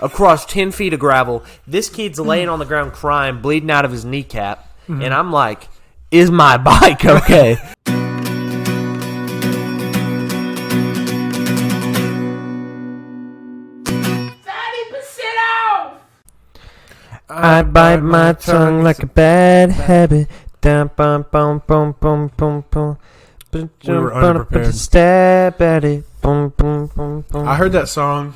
across 10 feet of gravel. This kid's laying on the ground crying, bleeding out of his kneecap. Mm-hmm. And I'm like, is my bike okay? I bite my tongue like a bad habit. Dum bum bum bum bum bum bum. We were unprepared. Stab at it. Boom, boom, boom, boom. I heard that song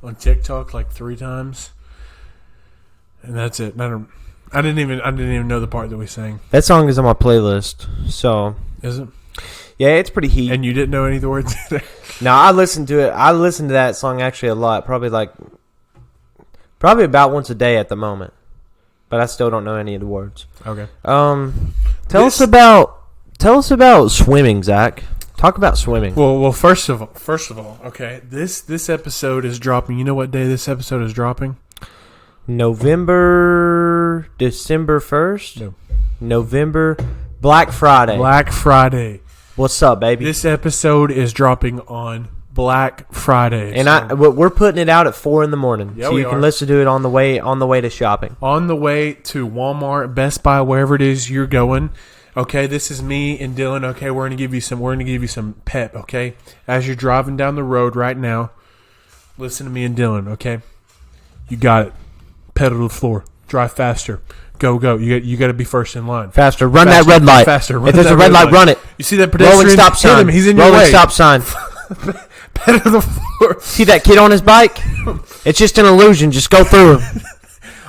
on TikTok like 3 times, and that's it. I didn't even know the part that we sang. That song is on my playlist. So is it? Yeah, it's pretty heat. And you didn't know any of the words either? No, I listened to it. I listened to that song actually a lot. Probably about once a day at the moment. But I still don't know any of the words. Okay. Tell us about swimming, Zach. Talk about swimming. Well, first of all, okay. This episode is dropping. You know what day this episode is dropping? December 1st? No. November, Black Friday. Black Friday. What's up, baby? This episode is dropping on Black Friday. And we're putting it out at 4 in the morning. Yeah, so you can listen to it on the way to shopping. On the way to Walmart, Best Buy, wherever it is you're going. Okay, this is me and Dillon. Okay, we're gonna give you some pep. Okay, as you're driving down the road right now, listen to me and Dillon. Okay, you got it. Pedal to the floor. Drive faster. Go. You got to be first in line. Faster. Run that red light. Faster. If there's a red light, run it. You see that pedestrian? Rolling stop sign. Hit him. He's in your way. Rolling stop sign. Pedal to the floor. See that kid on his bike? It's just an illusion. Just go through him.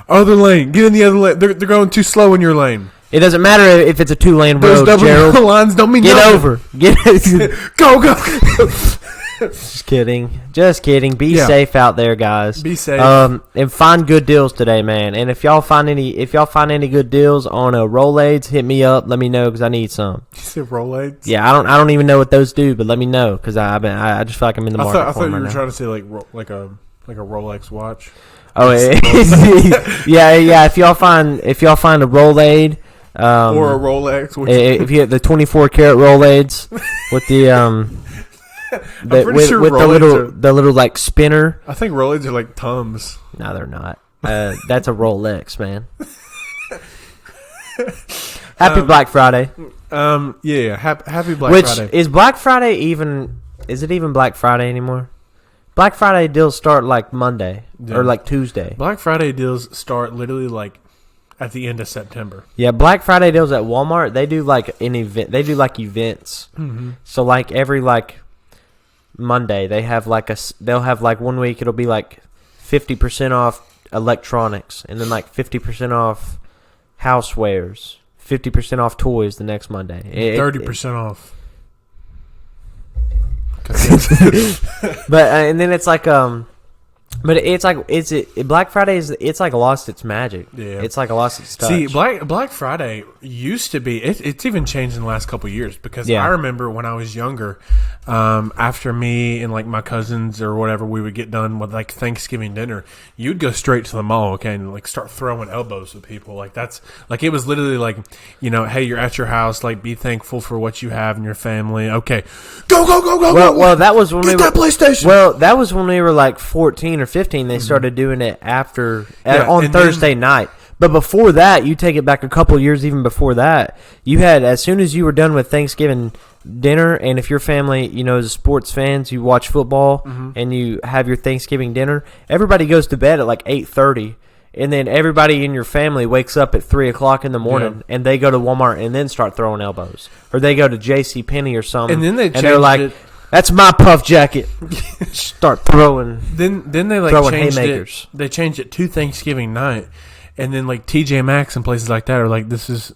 Other lane. Get in the other lane. They're going too slow in your lane. It doesn't matter if it's a 2-lane road, Gerald. Those lines don't mean Get nothing. over. Go. Just kidding. Be safe out there, guys. Be safe. And find good deals today, man. And if y'all find any good deals on Rolaids, hit me up. Let me know because I need some. You said Rolaids? Yeah, I don't even know what those do, but let me know because I just feel like I'm in the market. I thought you were now. trying to say like a Rolex watch. Oh yeah. If y'all find a Rolaid. Or a Rolex. If you get the 24 karat Rolaids with the the little like spinner. I think Rolaids are like Tums. No, they're not. That's a Rolex, man. Happy Black Friday. Yeah. Happy Black Friday. Is Black Friday even? Is it even Black Friday anymore? Black Friday deals start like Monday or like Tuesday. Black Friday deals start literally like at the end of September. Yeah, Black Friday deals at Walmart. They do like an event. They do like events. Mm-hmm. So like every like Monday, they'll have like 1 week it'll be like 50% off electronics, and then like 50% off housewares, 50% off toys the next Monday. 30% off. But and then it's like but it's like Black Friday it's like lost its magic. Yeah, it's like lost its touch. See, Black Friday used to be. It's even changed in the last couple of years because I remember when I was younger, after me and like my cousins or whatever, we would get done with like Thanksgiving dinner. You'd go straight to the mall, okay, and like start throwing elbows with people. Like that's like it was literally like, you know, hey, you're at your house, like be thankful for what you have in your family. Okay, go. Well, that was when get that PlayStation. Well, that was when we were like 14 or 15. They started doing it on Thursday night. But before that, you take it back a couple years. Even before that, you had as soon as you were done with Thanksgiving dinner, and if your family, you know, is sports fans, you watch football and you have your Thanksgiving dinner. Everybody goes to bed at like 8:30. And then everybody in your family wakes up at 3 o'clock in the morning, and they go to Walmart and then start throwing elbows, or they go to JCPenney or something, and then they're like, "That's my puff jacket." Start throwing. Then they like throwing changed haymakers. They changed it to Thanksgiving night, and then like TJ Maxx and places like that are like, this is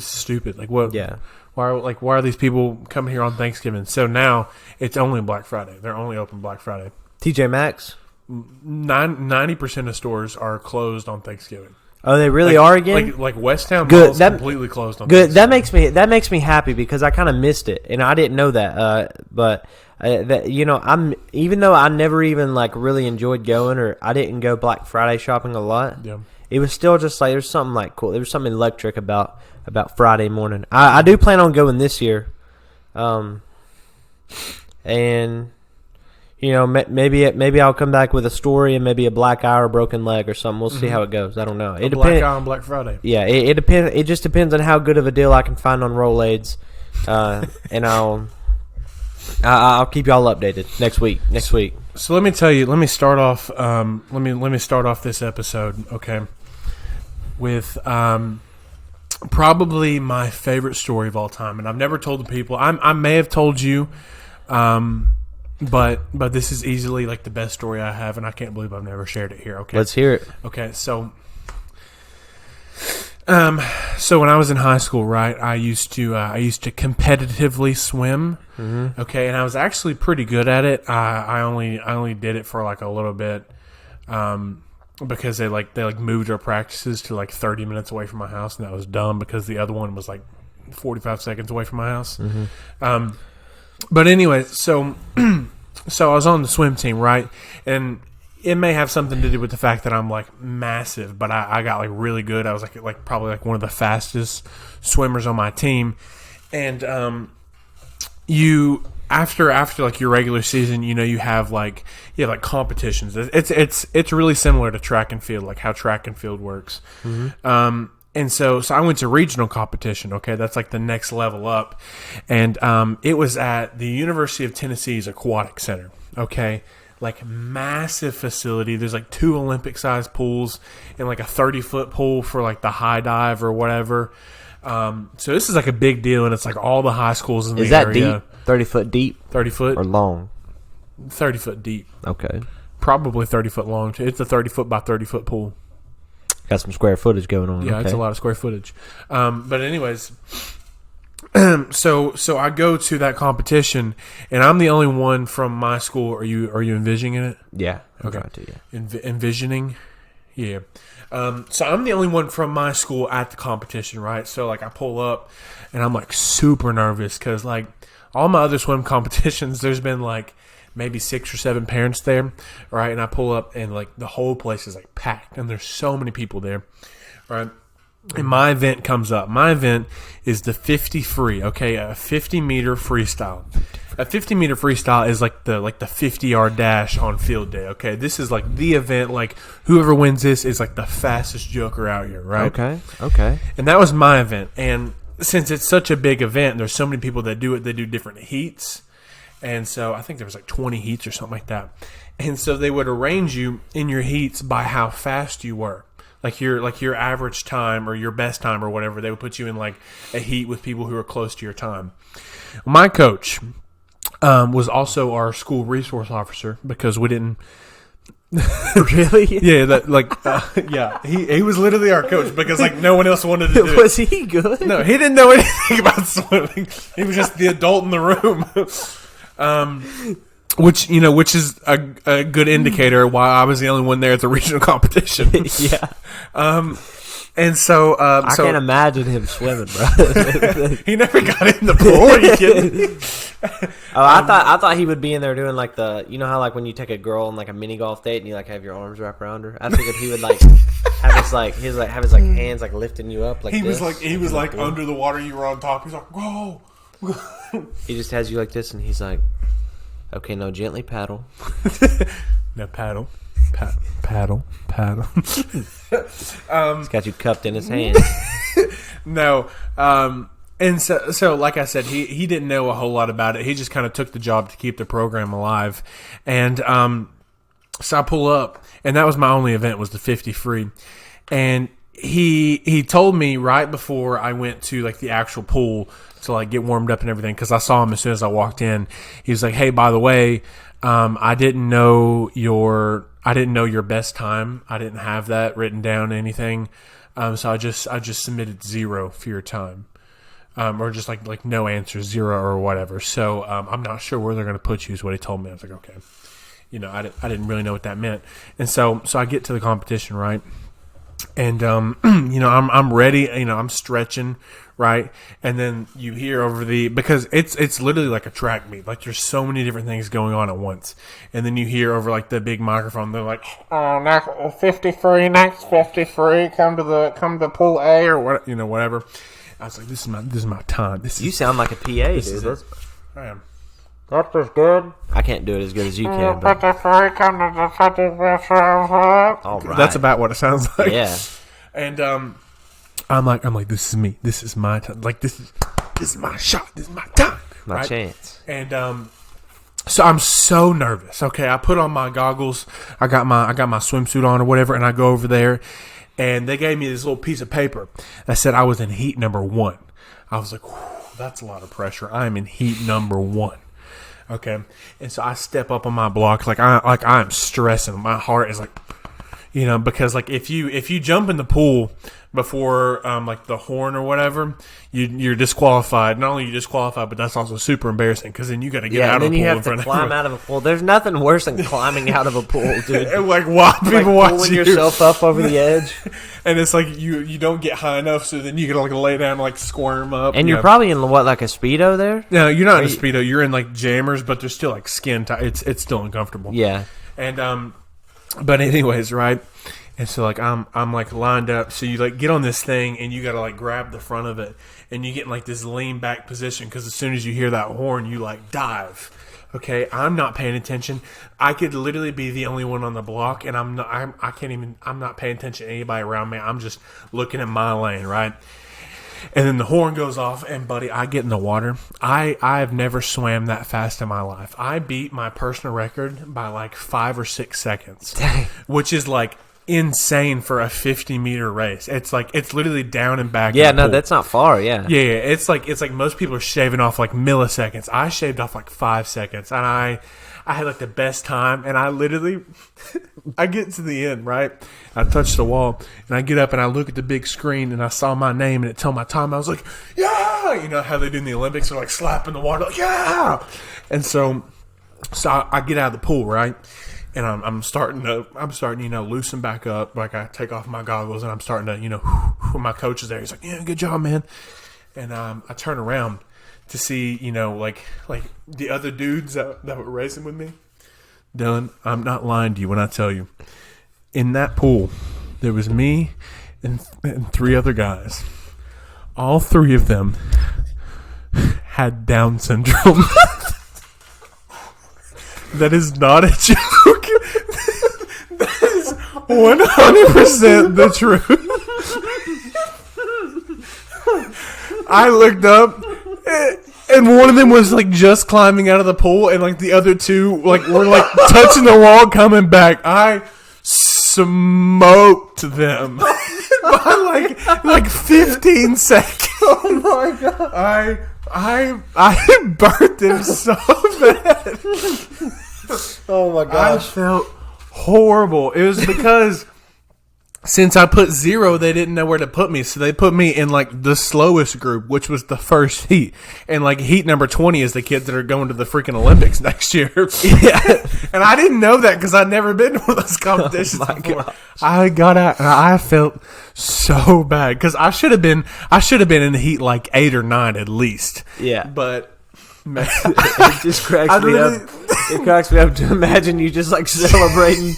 stupid. Like what? Yeah. Why are these people coming here on Thanksgiving? So now it's only Black Friday. They're only open Black Friday. TJ Maxx. 90% of stores are closed on Thanksgiving. Oh, they really are again. Like West Town Mall is completely closed on Thanksgiving. That makes me happy because I kind of missed it and I didn't know that. But you know, even though I never even like really enjoyed going, or I didn't go Black Friday shopping a lot. Yeah. It was still just like there's something like cool. There's something electric about Friday morning. I do plan on going this year, and maybe I'll come back with a story and maybe a black eye or a broken leg or something. We'll see how it goes. I don't know. It black eye on Black Friday. Yeah, it depends. It just depends on how good of a deal I can find on Rolaids, and I'll keep y'all updated next week. So let me tell you. Let me start off. Let me start off this episode. Okay, with probably my favorite story of all time, and I've never told the people. I may have told you, but this is easily like the best story I have, and I can't believe I've never shared it here. Okay, let's hear it. Okay, so when I was in high school, right, I used to competitively swim. Mm-hmm. Okay, and I was actually pretty good at it. I only did it for like a little bit, because they moved our practices to like 30 minutes away from my house, and that was dumb because the other one was like 45 seconds away from my house. Mm-hmm. But anyway, so I was on the swim team, right, and it may have something to do with the fact that I'm like massive, but I got like really good. I was like probably like one of the fastest swimmers on my team, and after like your regular season, you have like competitions. It's really similar to track and field, like how track and field works. Mm-hmm. And so I went to regional competition. Okay, that's like the next level up, and it was at the University of Tennessee's Aquatic Center. Okay. Like massive facility. There's like 2 Olympic-sized pools and like a 30-foot pool for like the high dive or whatever. So this is like a big deal, and it's like all the high schools in the area. Is that deep? 30 foot deep? 30 foot or long? 30 foot deep. Okay. Probably 30 foot long. It's a 30 foot by 30 foot pool. Got some square footage going on. Yeah, okay. It's a lot of square footage. But anyways. So I go to that competition, and I'm the only one from my school. Are you envisioning it? Yeah. Okay. Yeah. Envisioning? Yeah. So I'm the only one from my school at the competition, right? So like I pull up, and I'm like super nervous because like all my other swim competitions, there's been like maybe 6 or 7 parents there, right? And I pull up, and like the whole place is like packed, and there's so many people there, right? And my event comes up. My event is the 50 free, okay, a 50-meter freestyle. A 50-meter freestyle is like the 50-yard dash on field day, okay? This is like the event, like whoever wins this is like the fastest joker out here, right? Okay. And that was my event. And since it's such a big event, there's so many people that do it. They do different heats. And so I think there was like 20 heats or something like that. And so they would arrange you in your heats by how fast you were. Like your average time or your best time or whatever, they would put you in like a heat with people who are close to your time. My coach was also our school resource officer because we didn't really. Yeah, he was literally our coach because like no one else wanted to do it. Was he good? No, he didn't know anything about swimming. He was just the adult in the room. Which is a good indicator why I was the only one there at the regional competition. Yeah. And so I can't imagine him swimming, bro. He never got in the pool. Are you kidding? I thought he would be in there doing like how like when you take a girl on like a mini golf date and you like have your arms wrapped around her. I figured he would like have his hands like lifting you up like he this. He was like under the water. You were on top. He's like, whoa. He just has you like this, and he's like, okay, no, gently paddle. No, paddle. Paddle. He's got you cupped in his hand. No. And so like I said, he didn't know a whole lot about it. He just kind of took the job to keep the program alive. And so I pull up, and that was my only event, was the 50 free. And he told me right before I went to like the actual pool to like get warmed up and everything, because I saw him as soon as I walked in. He was like, hey, by the way, I didn't know your best time. I didn't have that written down or anything. So I just submitted 0 for your time. Or just like no answer, 0 or whatever. So I'm not sure where they're going to put you is what he told me. I was like, okay. I didn't really know what that meant. And so I get to the competition, right? And I'm ready, I'm stretching, right? And then you hear over because it's literally like a track meet. Like there's so many different things going on at once. And then you hear over like the big microphone, they're like, oh, next 53, next 53, come to pool A or what, whatever. I was like, this is my time. You sound like a PA, dude. I am. That was good. I can't do it as good as you can. But... All right. That's about what it sounds like. Yeah. And I'm like, this is me. This is my time. Like this is my shot. This is my time. My chance. And so I'm so nervous. Okay, I put on my goggles. I got my swimsuit on or whatever, and I go over there, and they gave me this little piece of paper that said I was in heat number 1. I was like, that's a lot of pressure. I am in heat number 1. Okay, and so I step up on my block like I'm stressing. My heart is like, because like if you jump in the pool before like the horn or whatever, you're disqualified. Not only are you disqualified, but that's also super embarrassing because then you got to get out of the pool. Yeah, and then you have to climb out of a pool. There's nothing worse than climbing out of a pool, dude. And like people watch pulling you. yourself up over the edge. And it's like you don't get high enough, so then you gotta like lay down and like squirm up. And you're probably in like a Speedo there? No, you're not in a Speedo. You're in like jammers, but there's still like skin tight. It's still uncomfortable. Yeah. And but anyways, right? And so like I'm like lined up, so you like get on this thing and you gotta like grab the front of it, and you get in like this lean back position because as soon as you hear that horn, you like dive. Okay, I'm not paying attention. I could literally be the only one on the block, and I'm not paying attention to anybody around me. I'm just looking at my lane, right? And then the horn goes off, and buddy, I get in the water. I've never swam that fast in my life. I beat my personal record by like 5 or 6 seconds, which is like insane for a 50-meter race. It's literally down and back. Yeah, no, that's not far. Yeah, yeah. It's like most people are shaving off like milliseconds. I shaved off like 5 seconds, and I had like the best time. And I literally, I get to the end, right? I touch the wall, and I get up and I look at the big screen, and I saw my name, and it told my time. I was like, yeah, you know how they do in the Olympics, they're like slapping the water, like yeah. And so I get out of the pool, right? And I'm starting to, loosen back up. Like I take off my goggles and I'm starting to, my coach is there. He's like, yeah, good job, man. And I turn around to see, like the other dudes that were racing with me. Dillon, I'm not lying to you when I tell you. In that pool, there was me and 3 other guys. All 3 of them had Down syndrome. That is not a joke. That is 100% the truth. I looked up, and one of them was like just climbing out of the pool, and like the other 2 like were like touching the wall, coming back. I smoked them by like 15 seconds. Oh my god! I burnt them so bad. Oh my gosh. I felt horrible. It was because since I put 0, they didn't know where to put me. So they put me in like the slowest group, which was the first heat. And like heat number 20 is the kids that are going to the freaking Olympics next year. Yeah. And I didn't know that because I'd never been to one of those competitions before. Gosh. I got out and I felt so bad because I should have been in the heat like 8 or 9 at least. Yeah. But man, it just cracks me up. It cracks me up to imagine you just like celebrating.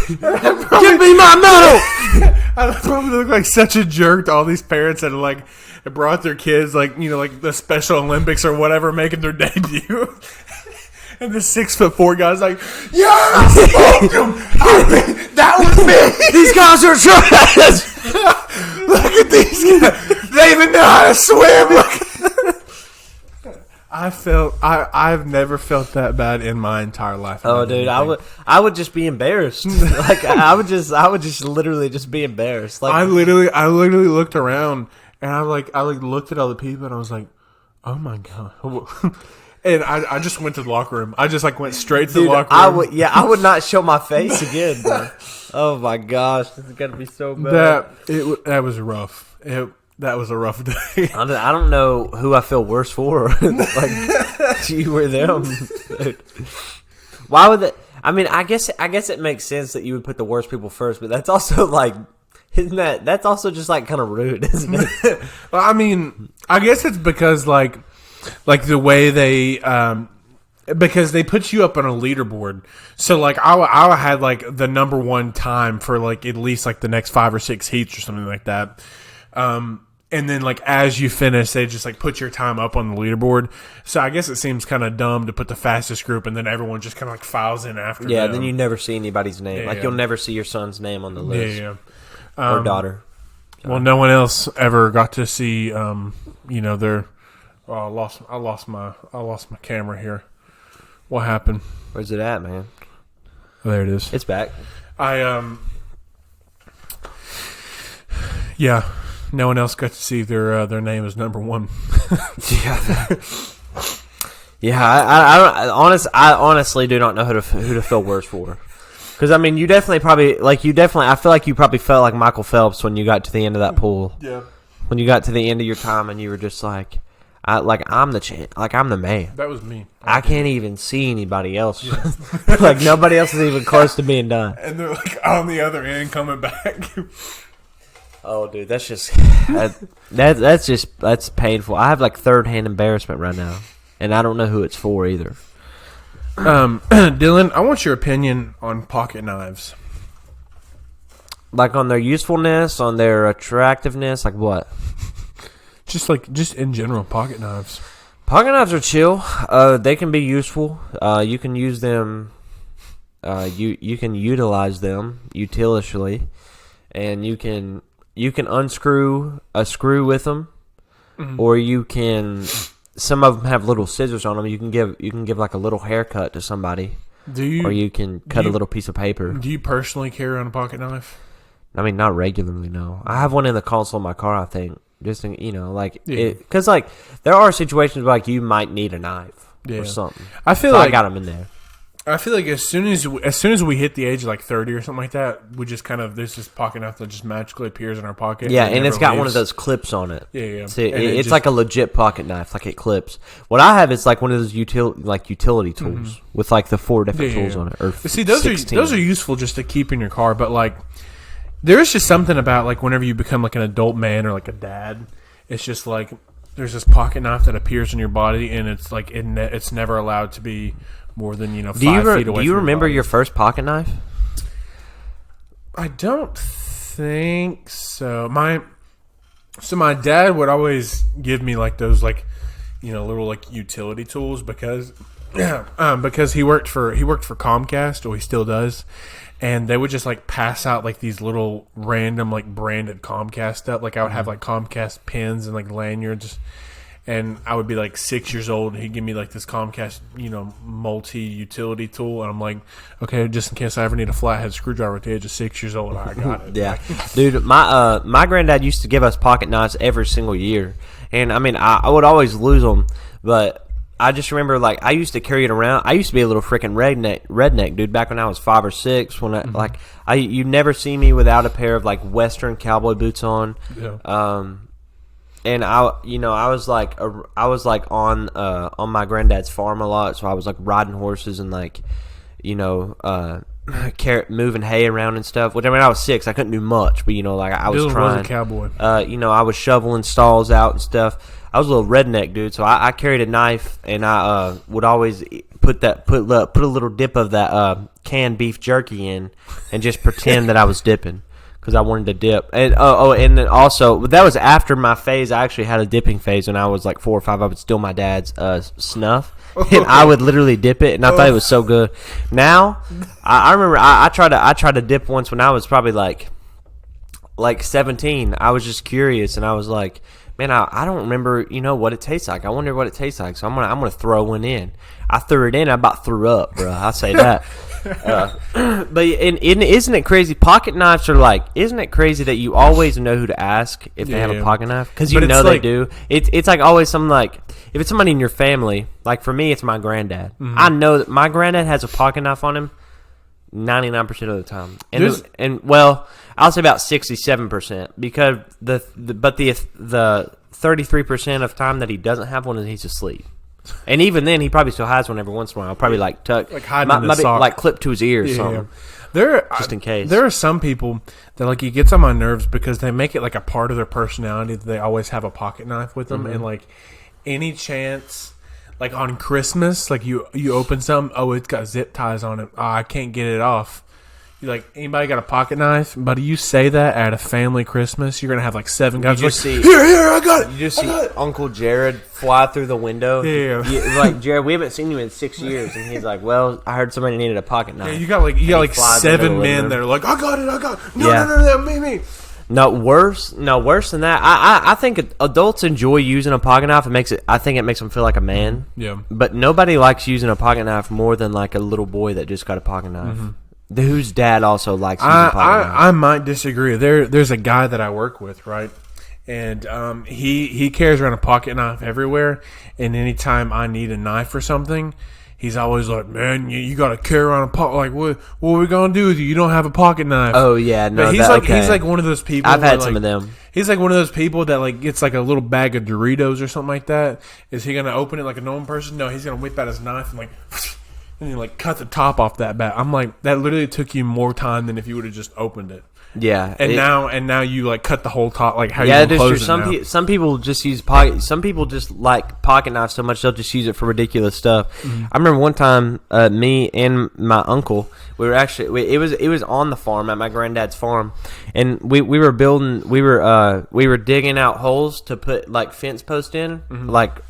Give me my medal! I probably look like such a jerk to all these parents that like brought their kids like like the Special Olympics or whatever, making their debut. And the 6'4" guy's like, yeah, I smoked him. That was me. These guys are trash. Look at these guys. They even know how to swim. I've never felt that bad in my entire life. Oh, dude, I would just be embarrassed. Like I would just literally just be embarrassed. Like I literally looked around and I looked at all the people and I was like, oh my god. And I just went to the locker room. I just like went straight to the locker room. I would not show my face again, bro. Oh my gosh, this is gonna be so bad. That was rough. That was a rough day. I don't know who I feel worse for, like you or them. Why would that? I mean, I guess it makes sense that you would put the worst people first, but that's also like, that's also just like kind of rude, isn't it? Well, I mean, I guess it's because like the way they because they put you up on a leaderboard. So like I had like the number 1 time for like at least like the next 5 or 6 heats or something like that. And then, like, as you finish, they just, like, put your time up on the leaderboard. So I guess it seems kind of dumb to put the fastest group, and then everyone just kind of, like, files in after them. Then you never see anybody's name. You'll never see your son's name on the list. Or daughter. Well, no one else ever got to see, their... Oh, I lost my camera here. What happened? Where's it at, man? Oh, there it is. It's back. Yeah. No one else got to see their name as number one. I honestly do not know who to feel worse for. Because I mean, you definitely. I feel like you probably felt like Michael Phelps when you got to the end of that pool. Yeah. When you got to the end of your time and you were just like, I'm the man. That was me. I can't even see anybody else. Yeah. Like nobody else is even close to being done. And they're like on the other end coming back. Oh, dude, that's just that's painful. I have like third-hand embarrassment right now, and I don't know who it's for either. Dillon, I want your opinion on pocket knives. Like on their usefulness, on their attractiveness, like what? Just in general, pocket knives. Pocket knives are chill. They can be useful. You can use them. You can utilize them utilitarially, and you can unscrew a screw with them, or you can. Some of them have little scissors on them. You can give like a little haircut to somebody. Or you can cut a little piece of paper. Do you personally carry on a pocket knife? I mean, not regularly. No, I have one in the console of my car. I think just because like there are situations where like you might need a knife or something. I got them in there. I feel like as soon as we hit the age of like 30 or something like that, we just kind of there's this pocket knife that just magically appears in our pocket. Yeah, and it's got one of those clips on it. Yeah. See, it's like a legit pocket knife, like it clips. What I have is like one of those utility tools with like the 4 different tools on it. Or see, those are useful just to keep in your car, but like there's just something about like whenever you become like an adult man or like a dad, it's just like there's this pocket knife that appears in your body, and it's like it's never allowed to be more than 5 feet away. Do you remember your first pocket knife? I don't think so. My dad would always give me like those like little like utility tools because he worked for Comcast, or he still does, and they would just like pass out like these little random like branded Comcast stuff. Like I would have like Comcast pins and like lanyards. And I would be like 6 years old, and he'd give me like this Comcast, multi-utility tool, and I'm like, okay, just in case I ever need a flathead screwdriver at the age of 6 years old, I got it. Yeah, dude, my granddad used to give us pocket knives every single year, and I mean, I would always lose them, but I just remember like I used to carry it around. I used to be a little freaking redneck, dude. Back when I was 5 or 6, when you never see me without a pair of like Western cowboy boots on. Yeah. And I was like on my granddad's farm a lot, so I was like riding horses and like, moving hay around and stuff. Which I mean, I was 6, I couldn't do much, but I was trying. Was a cowboy. I was shoveling stalls out and stuff. I was a little redneck, dude. So I carried a knife, and I would always put a little dip of that canned beef jerky in, and just pretend that I was dipping. Because I wanted to dip. And and then also, that was after my phase. I actually had a dipping phase when I was like 4 or 5. I would steal my dad's snuff, and I would literally dip it, and I thought it was so good. Now, I remember I tried to dip once when I was probably like 17. I was just curious, and I was like, man, I don't remember, what it tastes like. I wonder what it tastes like, so I'm gonna throw one in. I threw it in. I about threw up, bro. I say that. But isn't it crazy? Pocket knives are like, isn't it crazy that you always know who to ask if they have a pocket knife? Because they do. It's like always something like, if it's somebody in your family, like for me, it's my granddad. Mm-hmm. I know that my granddad has a pocket knife on him 99% of the time. And I'll say about 67%, because the 33% of time that he doesn't have one is he's asleep. And even then, he probably still has one every once in a while. I'll probably like tuck, like hiding in the sock, like clip to his ear or something. Just in case. There are some people that like it gets on my nerves because they make it like a part of their personality that they always have a pocket knife with them, and like any chance, like on Christmas, like you open some, it's got zip ties on it. I can't get it off. You're like, anybody got a pocket knife? Buddy, you say that at a family Christmas, you're going to have like 7 guys. You just like, see, here, I got it. You just see Uncle Jared fly through the window. Yeah. Like, Jared, we haven't seen you in 6 years. And he's like, well, I heard somebody needed a pocket knife. Yeah, you got like 7 men that are like, I got it. No, me. No, worse than that. I think adults enjoy using a pocket knife. I think it makes them feel like a man. Yeah. But nobody likes using a pocket knife more than like a little boy that just got a pocket knife. Whose dad also likes using a pocket knife. I might disagree. There's a guy that I work with, right? And he carries around a pocket knife everywhere. And anytime I need a knife or something, he's always like, man, you got to carry around a pocket. Like, what are we going to do with you? You don't have a pocket knife. Oh, yeah. No, but he's like one of those people. I've had some of them. He's like one of those people that like gets like a little bag of Doritos or something like that. Is he going to open it like a normal person? No, he's going to whip out his knife and like... and you like cut the top off that bag. I'm like, that literally took you more time than if you would have just opened it. Yeah, and now you like cut the whole top. Like how you close it now. Some people just use pocket. Some people just like pocket knives so much they'll just use it for ridiculous stuff. I remember one time, me and my uncle, we were actually it was on the farm at my granddad's farm, and we were building. We were digging out holes to put like fence posts in, like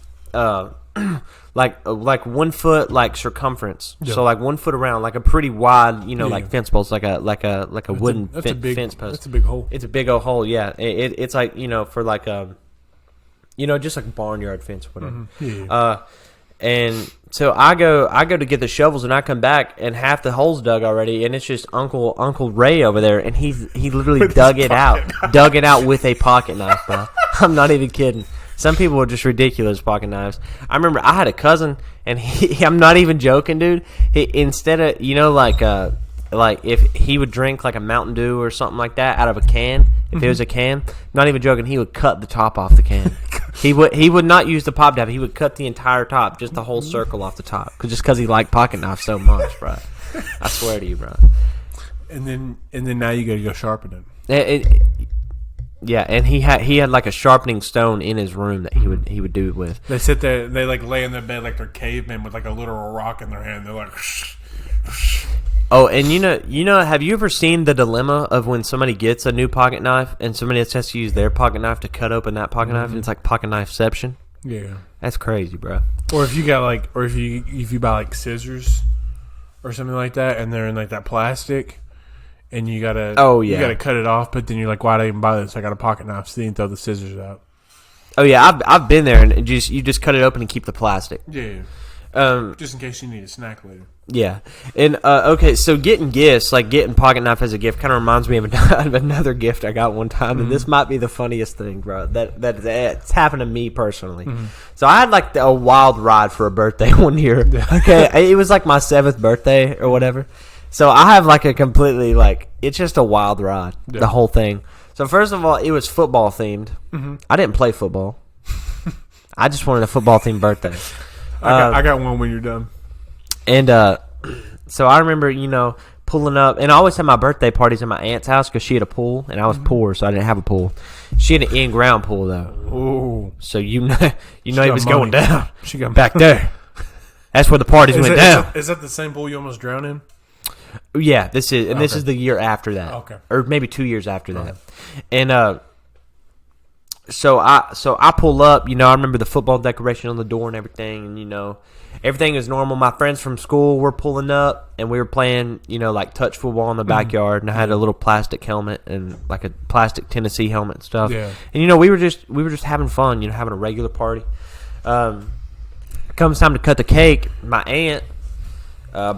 1 foot like circumference, so like 1 foot around, like a pretty wide, like fence post, like a wooden fence post. That's a big hole. It's a big old hole, yeah. It's like for like just like a barnyard fence, whatever. Yeah. And so I go to get the shovels, and I come back, and half the hole's dug already, and it's just Uncle Ray over there, and he literally dug it out with a pocket knife, bro. I'm not even kidding. Some people are just ridiculous pocket knives. I remember I had a cousin, and I'm not even joking, dude. Instead of, like if he would drink like a Mountain Dew or something like that out of a can, if it was a can, not even joking, he would cut the top off the can. He would not use the pop tab. He would cut the entire top, just the whole circle off the top, just because he liked pocket knives so much, bro. I swear to you, bro. And then now you got to go sharpen it. Yeah, and he had like a sharpening stone in his room that he would do it with. They sit there, they like lay in their bed like they're cavemen with like a literal rock in their hand. They're like, oh, and have you ever seen the dilemma of when somebody gets a new pocket knife and somebody else has to use their pocket knife to cut open that pocket knife, and it's like pocket knifeception? Yeah, that's crazy, bro. Or if you got like, if you buy like scissors or something like that, and they're in like that plastic. And you gotta cut it off, but then you're like, why did I even buy this? I got a pocket knife, so you can throw the scissors out. Oh yeah, I've been there, and you just cut it open and keep the plastic. Yeah. Just in case you need a snack later. Yeah, and okay, so getting gifts, like getting pocket knife as a gift, kind of reminds me of another gift I got one time, and this might be the funniest thing, bro. That's happened to me personally. So I had like a wild ride for a birthday one year. Okay, it was like my 7th birthday or whatever. So I have like a completely it's just a wild ride, the whole thing. So first of all, it was football themed. I didn't play football. I just wanted a football themed birthday. I got one when you're done. And so I remember, pulling up, and I always had my birthday parties at my aunt's house because she had a pool, and I was poor, so I didn't have a pool. She had an in-ground pool though. Ooh. So it was going down. She got back there. That's where the parties went down. Is that the same pool you almost drowned in? Yeah, this is the year after that. Okay. Or maybe 2 years after that. And so I pull up, I remember the football decoration on the door and everything, and everything is normal. My friends from school were pulling up, and we were playing, like touch football in the backyard, and I had a little plastic helmet and like a plastic Tennessee helmet and stuff. Yeah. And we were just having fun, having a regular party. Comes time to cut the cake, my aunt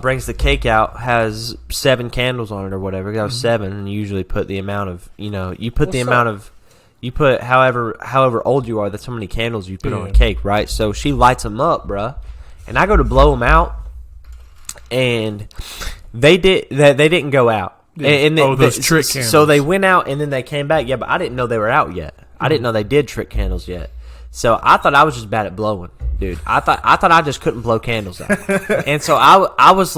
brings the cake out, has 7 candles on it or whatever. That was 7, and you usually put the amount of, you put however old you are, that's how many candles you put on a cake, right? So she lights them up, bruh, and I go to blow them out, and they didn't go out. Yeah. And those trick candles. So they went out, and then they came back. Yeah, but I didn't know they were out yet. I didn't know they did trick candles yet. So I thought I was just bad at blowing, dude. I thought I just couldn't blow candles out. And so I was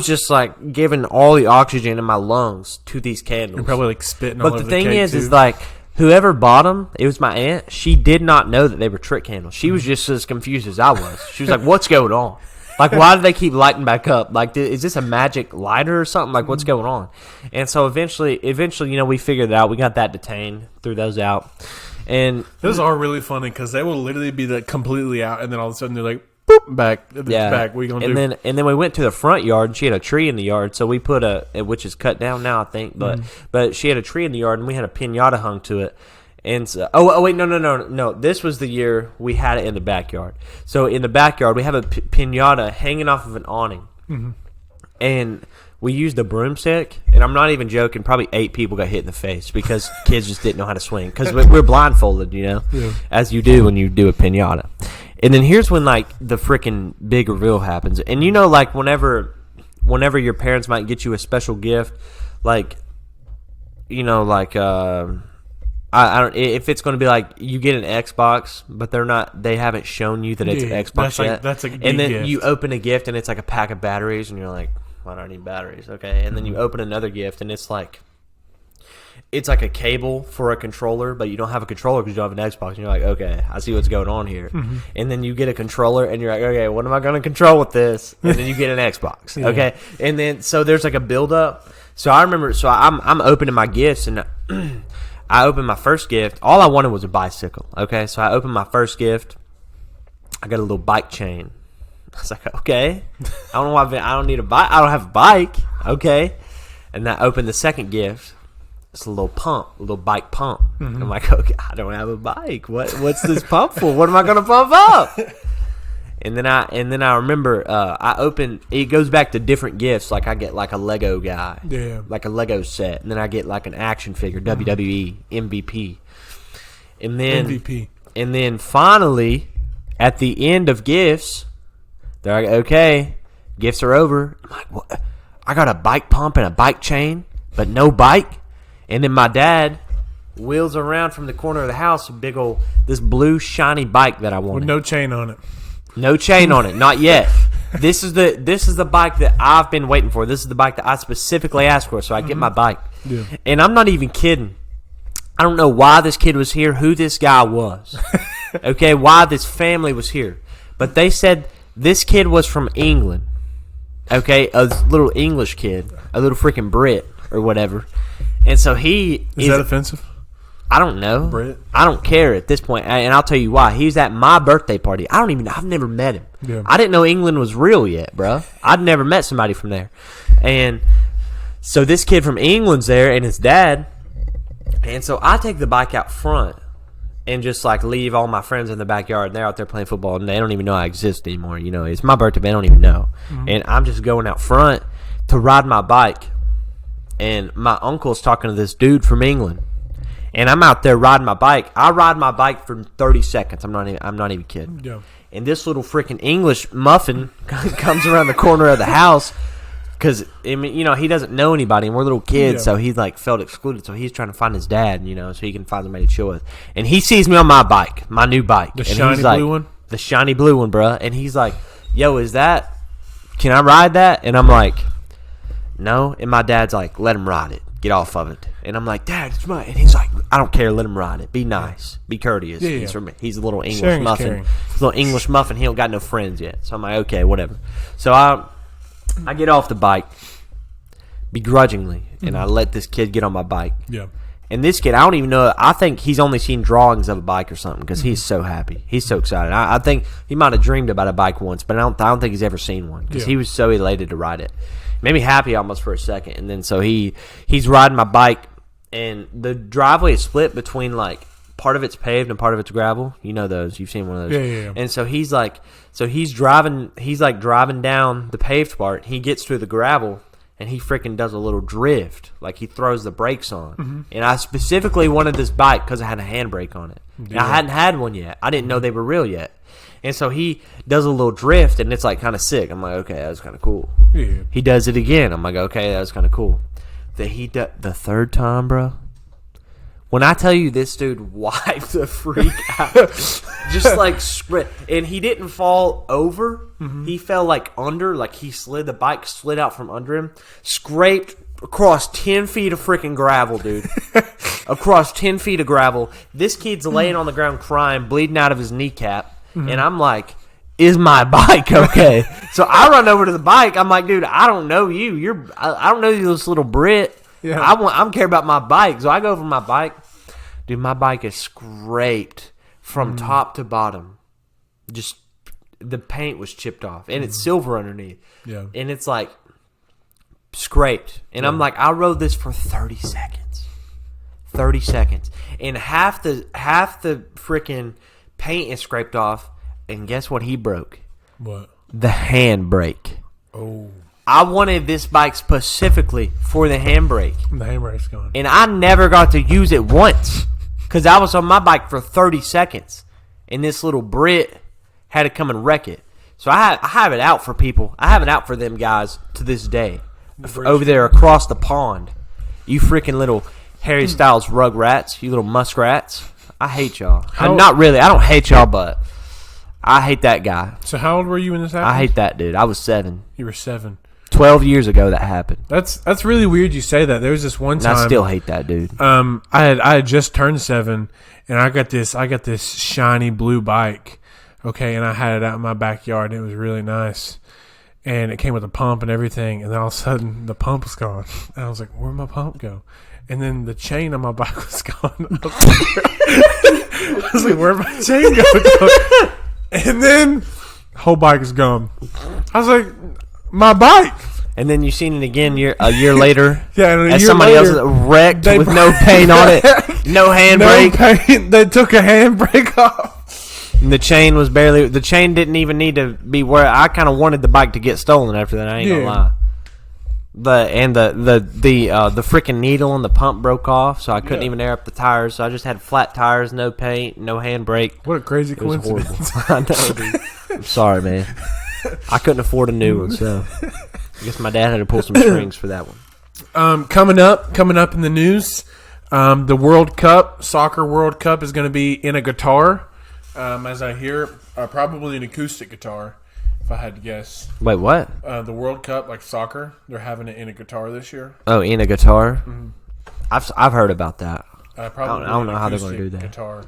just like giving all the oxygen in my lungs to these candles. You're probably like spitting all over the cake. But the thing is like whoever bought them, it was my aunt. She did not know that they were trick candles. She was just as confused as I was. She was like, "What's going on?" Like, why do they keep lighting back up? Like, is this a magic lighter or something? Like, what's going on? And so eventually, we figured it out. We got that detained, threw those out. And those are really funny because they will literally be like completely out, and then all of a sudden they're like, boop, back. Yeah. Back. What are you going to do? And then we went to the front yard, and she had a tree in the yard. So we put which is cut down now, I think. But she had a tree in the yard, and we had a pinata hung to it. And so, wait, no. This was the year we had it in the backyard. So in the backyard, we have a pinata hanging off of an awning. Mm-hmm. And we used a broomstick, and I'm not even joking, probably 8 people got hit in the face because kids just didn't know how to swing. Because we're blindfolded, as you do when you do a pinata. And then here's when, like, the freaking big reveal happens. And like, whenever your parents might get you a special gift, like, I don't. If it's going to be like you get an Xbox, but they haven't shown you that it's an Xbox yet. That's a and then gift. You open a gift and it's like a pack of batteries, and you're like, "Why do I need batteries?" Okay, and then you open another gift and it's like a cable for a controller, but you don't have a controller because you don't have an Xbox. And you're like, "Okay, I see what's going on here." Mm-hmm. And then you get a controller and you're like, "Okay, what am I going to control with this?" And then you get an Xbox. Okay, and then so there's like a build up. So I remember. So I'm opening my gifts and. I opened my first gift. All I wanted was a bicycle. Okay, so I opened my first gift. I got a little bike chain. I was like, okay. I don't need a bike. I don't have a bike. Okay, and I opened the second gift. It's a little pump, a little bike pump. Mm-hmm. I'm like, okay, I don't have a bike. What's this pump for? What am I gonna pump up? And then I remember I opened. It goes back to different gifts. Like I get like a Lego guy, like a Lego set, and then I get like an action figure, WWE MVP, and then finally, at the end of gifts, they're like, okay, gifts are over. I'm like, what? I got a bike pump and a bike chain, but no bike. And then my dad wheels around from the corner of the house this blue shiny bike that I wanted with no chain on it. No chain on it, not yet. This is the bike that I've been waiting for. This is the bike that I specifically asked for, so I get my bike. Yeah. And I'm not even kidding. I don't know why this kid was here, who this guy was. Okay, why this family was here. But they said this kid was from England. Okay, a little English kid, a little freaking Brit or whatever. And so is that offensive? I don't know. Brit? I don't care at this point, and I'll tell you why. He was at my birthday party. I've never met him. Yeah. I didn't know England was real yet, bro. I'd never met somebody from there. And so this kid from England's there and his dad. And so I take the bike out front and just like leave all my friends in the backyard. And they're out there playing football, and they don't even know I exist anymore. It's my birthday, but they don't even know. Mm-hmm. And I'm just going out front to ride my bike. And my uncle's talking to this dude from England. And I'm out there riding my bike. I ride my bike for 30 seconds. I'm not even kidding. Yeah. And this little freaking English muffin comes around the corner of the house because he doesn't know anybody, and we're little kids, so he's like felt excluded. So he's trying to find his dad, so he can find somebody to chill with. And he sees me on my bike, my new bike, the shiny blue one, the shiny blue one, bro. And he's like, "Yo, can I ride that?" And I'm like, "No." And my dad's like, "Let him ride it. Get off of it." And I'm like, "Dad, it's mine." And he's like, "I don't care. Let him ride it. Be nice. Be courteous." Yeah. He's a little English muffin. He's a little English muffin. He don't got no friends yet. So I'm like, okay, whatever. So I get off the bike begrudgingly, and I let this kid get on my bike. Yeah. And this kid, I don't even know. I think he's only seen drawings of a bike or something because he's so happy. He's so excited. I think he might have dreamed about a bike once, but I don't think he's ever seen one because he was so elated to ride it. Made me happy almost for a second. And then so he's riding my bike, and the driveway is split between like part of it's paved and part of it's gravel. You know those. You've seen one of those. Yeah. And so he's driving down the paved part. He gets to the gravel, and he freaking does a little drift. Like he throws the brakes on. Mm-hmm. And I specifically wanted this bike because it had a handbrake on it. Yeah. I hadn't had one yet. I didn't know they were real yet. And so he does a little drift, and it's like kind of sick. I'm like, okay, that was kind of cool. Yeah. He does it again. I'm like, okay, that was kind of cool. The third time, bro. When I tell you this dude wiped the freak out, just like sprint, and he didn't fall over. Mm-hmm. He fell like under, like the bike slid out from under him, scraped across 10 feet of freaking gravel, dude. Across 10 feet of gravel. This kid's laying on the ground crying, bleeding out of his kneecap. Mm-hmm. And I'm like, is my bike okay? So I run over to the bike. I'm like, dude, I don't know you. I don't know you, this little Brit. Yeah. I'm care about my bike. So I go over my bike. Dude, my bike is scraped from top to bottom. Just the paint was chipped off, and it's silver underneath. Yeah, and it's like scraped. And I'm like, I rode this for 30 seconds. 30 seconds, and half the freaking paint is scraped off. And guess what he broke? What? The handbrake. Oh. I wanted this bike specifically for the handbrake. The handbrake's gone. And I never got to use it once because I was on my bike for 30 seconds. And this little Brit had to come and wreck it. So I have it out for people. I have it out for them guys to this day. Over there across the pond. You freaking little Harry Styles rug rats. You little muskrats. I hate y'all. Not really. I don't hate y'all, but I hate that guy. So how old were you when this happened? I hate that dude. I was 7. You were 7. 12 years ago that happened. That's really weird you say that. There was this one time. And I still hate that dude. I had just turned 7, and I got this shiny blue bike. Okay, and I had it out in my backyard, and it was really nice. And it came with a pump and everything, and then all of a sudden the pump was gone. And I was like, where'd my pump go? And then the chain on my bike was gone. I was like, where'd my chain go? And then whole bike is gone. I was like, my bike. And then you seen it again a year later. Yeah, and as somebody else wrecked with no paint on it, no handbrake. No paint. They took a handbrake off. And the chain was barely. The chain didn't even need to be where. I kind of wanted the bike to get stolen after that. I ain't gonna lie. The freaking needle and the pump broke off, so I couldn't even air up the tires. So I just had flat tires, no paint, no handbrake. What a crazy coincidence! I know, dude. I'm sorry, man. I couldn't afford a new one, so I guess my dad had to pull some strings for that one. Coming up in the news, the World Cup, soccer World Cup, is going to be in a guitar. As I hear, probably an acoustic guitar. If I had to guess. Wait, what? The World Cup, like soccer, they're having it in a guitar this year. Oh, in a guitar? Mm-hmm. I've heard about that. I don't know how they're going to do that. Guitar.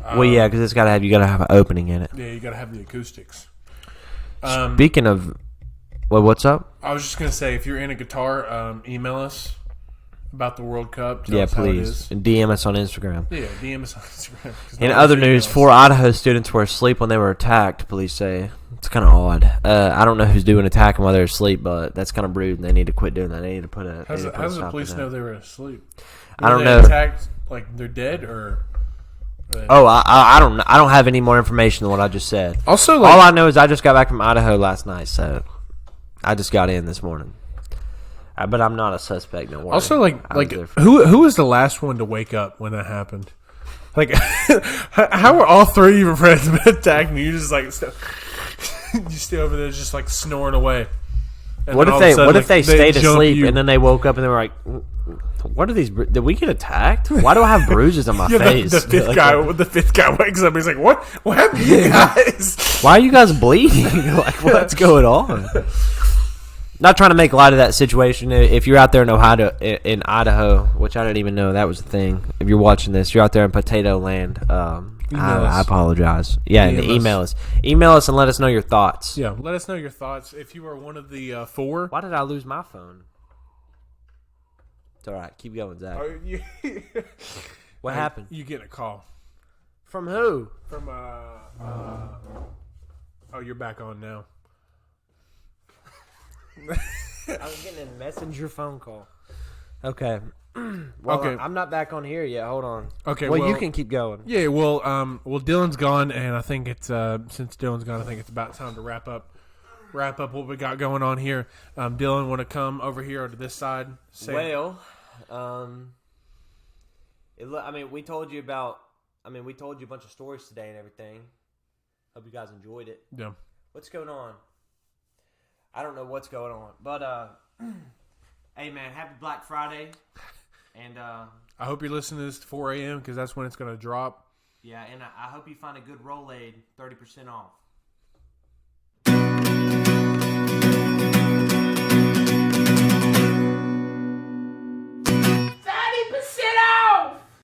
Well, yeah, because you got to have an opening in it. Yeah, you got to have the acoustics. Speaking of, what's up? I was just going to say, if you're in a guitar, email us about the World Cup. Yeah, please. And DM us on Instagram. Yeah, DM us on Instagram. In other news, 4 Idaho students were asleep when they were attacked, police say. It's kind of odd. I don't know who's doing attacking while they're asleep, but that's kind of rude, and they need to quit doing that. They need to put a. How does the police know they were asleep? I don't know. Attacked, like they're dead, or? I don't have any more information than what I just said. Also, all I know is I just got back from Idaho last night, so I just got in this morning. But I'm not a suspect. Don't worry. Also, who was the last one to wake up when that happened? Like, how were all 3 of your friends been attacked, and you just like you stay over there just like snoring away? And what if they stayed asleep and then they woke up and they were like, "What are these? Did we get attacked? Why do I have bruises on my face?" The fifth guy wakes up. He's like, "What? What happened to you guys? Why are you guys bleeding? Like, what's going on?" Not trying to make light of that situation. If you're out there in Idaho, which I didn't even know that was a thing. If you're watching this, you're out there in Potato Land. I apologize. Yeah, and email us. Email us and let us know your thoughts. Yeah, let us know your thoughts. If you are one of the 4. Why did I lose my phone? It's all right. Keep going, Zach. What happened? You get a call. From who? From oh, you're back on now. I was getting a messenger phone call. Okay. Well, okay. I'm not back on here yet. Hold on. Okay. Well, you can keep going. Yeah. Well, Dillon's gone, and I think it's since Dillon's gone, I think it's about time to wrap up what we got going on here. Dillon, want to come over here to this side? We told you a bunch of stories today and everything. Hope you guys enjoyed it. Yeah. What's going on? I don't know what's going on, but hey man, happy Black Friday, and I hope you're listening to this at 4 a.m. because that's when it's going to drop. Yeah, and I hope you find a good Rolade 30% off.